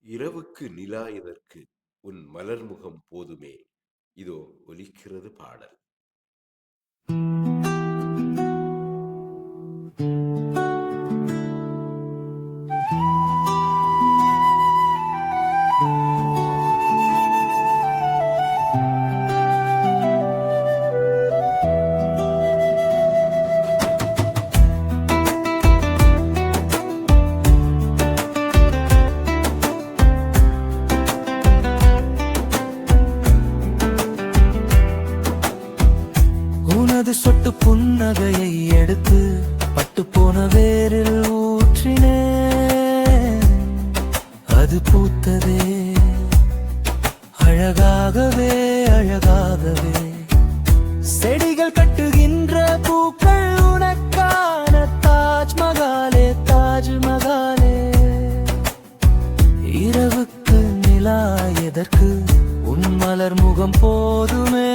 இரவுக்கு நிலா எதற்கு உன் மலர்முகம் போதுமே. இதோ ஒலிக்கிறது பாடல். உனது சொட்டு புன்னகையை எடுத்து பட்டு போன வேரில் ஊற்றினே, அது பூத்ததே அழகாகவே அழகாகவே. செடிகள் கட்டுகின்ற பூக்கள் உனக்கான தாஜ்மஹாலே தாஜ்மஹாலே. இரவுக்கு நிலா எதற்கு உன் மலர் முகம் போதுமே.